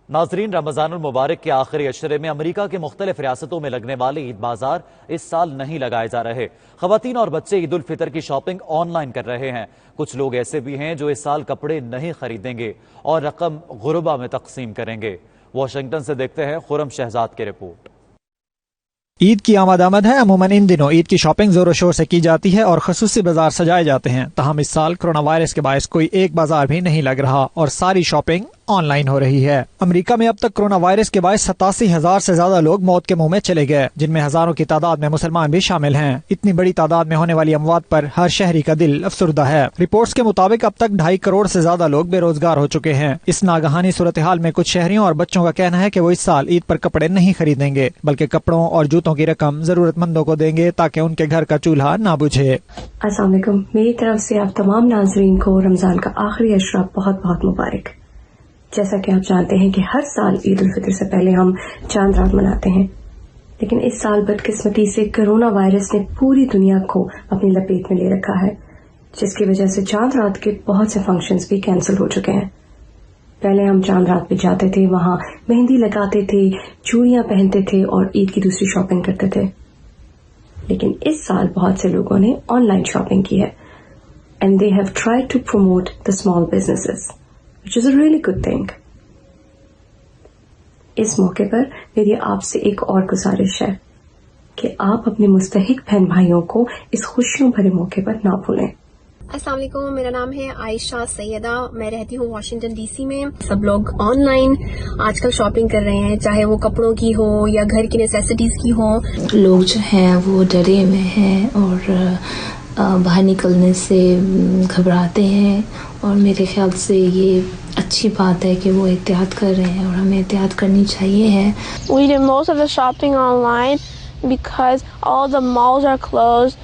ناظرین، رمضان المبارک کے آخری عشرے میں امریکہ کے مختلف ریاستوں میں لگنے والے عید بازار اس سال نہیں لگائے جا رہے۔ خواتین اور بچے عید الفطر کی شاپنگ آن لائن کر رہے ہیں۔ کچھ لوگ ایسے بھی ہیں جو اس سال کپڑے نہیں خریدیں گے اور رقم غربا میں تقسیم کریں گے۔ واشنگٹن سے دیکھتے ہیں خرم شہزاد کی رپورٹ۔ عید کی آمد ہے۔ عموماً ان دنوں عید کی شاپنگ زور و شور سے کی جاتی ہے اور خصوصی بازار سجائے جاتے ہیں، تاہم اس سال کرونا وائرس کے باعث کوئی ایک بازار بھی نہیں لگ رہا اور ساری شاپنگ آن لائن ہو رہی ہے۔ امریکہ میں اب تک کرونا وائرس کے باعث 87,000 سے زیادہ لوگ موت کے منہ میں چلے گئے، جن میں ہزاروں کی تعداد میں مسلمان بھی شامل ہیں۔ اتنی بڑی تعداد میں ہونے والی اموات پر ہر شہری کا دل افسردہ ہے۔ رپورٹس کے مطابق اب تک 2.5 کروڑ سے زیادہ لوگ بے روزگار ہو چکے ہیں۔ اس ناگہانی صورتحال میں کچھ شہریوں اور بچوں کا کہنا ہے کہ وہ اس سال عید پر کپڑے نہیں خریدیں گے، بلکہ کپڑوں اور جوتوں کی رقم ضرورت مندوں کو دیں گے تاکہ ان کے گھر کا چولہا نہ بجھے۔ السلام علیکم، میری طرف سے آپ تمام ناظرین کو رمضان کا آخری عشرہ بہت بہت مبارک۔ جیسا کہ آپ جانتے ہیں کہ ہر سال عید الفطر سے پہلے ہم چاند رات مناتے ہیں، لیکن اس سال بدقسمتی سے کرونا وائرس نے پوری دنیا کو اپنی لپیٹ میں لے رکھا ہے، جس کی وجہ سے چاند رات کے بہت سے فنکشنز بھی کینسل ہو چکے ہیں۔ پہلے ہم چاند رات پہ جاتے تھے، وہاں مہندی لگاتے تھے، چوڑیاں پہنتے تھے اور عید کی دوسری شاپنگ کرتے تھے، لیکن اس سال بہت سے لوگوں نے آن لائن شاپنگ کی ہے and they have tried to promote the small businesses, which is a really good thing. اس موقع پر میری آپ سے ایک اور گزارش ہے کہ آپ اپنے مستحق بہن بھائیوں کو اس خوشیوں بھرے موقع پر نہ بھولیں۔ السلام علیکم، میرا نام ہے عائشہ سیدہ، میں رہتی ہوں واشنگٹن ڈی سی میں۔ سب لوگ آن لائن آج کل شاپنگ کر رہے ہیں، چاہے وہ کپڑوں کی ہو یا گھر کی نیسیسٹیز کی ہو۔ لوگ جو ہیں وہ ڈرے ہوئے ہیں اور باہر نکلنے سے گھبراتے ہیں، اور میرے خیال سے یہ اچھی بات ہے کہ وہ احتیاط کر رہے ہیں اور ہمیں احتیاط کرنی چاہیے ہے۔ We did most of the shopping online because all the malls are closed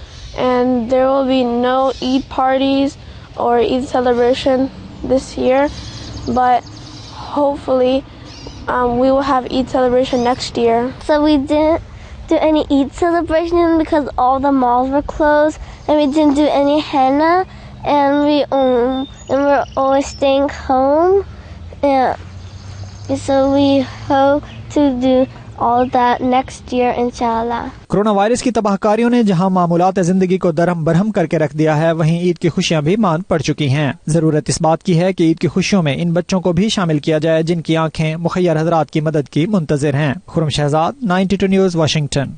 and there will be no Eid parties or Eid celebration this year, but hopefully we will have Eid celebration next year. So we didn't do any Eid celebration because all the malls were closed, and we didn't do any henna, and we're always staying home, and so we hope to do all that next year inshallah. Corona virus کی تباہ کاریوں نے جہاں معمولات زندگی کو درہم برہم کر کے رکھ دیا ہے، وہیں عید کی خوشیاں بھی ماند پڑ چکی ہیں۔ ضرورت اس بات کی ہے کہ عید کی خوشیوں میں ان بچوں کو بھی شامل کیا جائے جن کی آنکھیں مخیر حضرات کی مدد کی منتظر ہیں۔ خرم شہزاد، 92 نیوز، واشنگٹن۔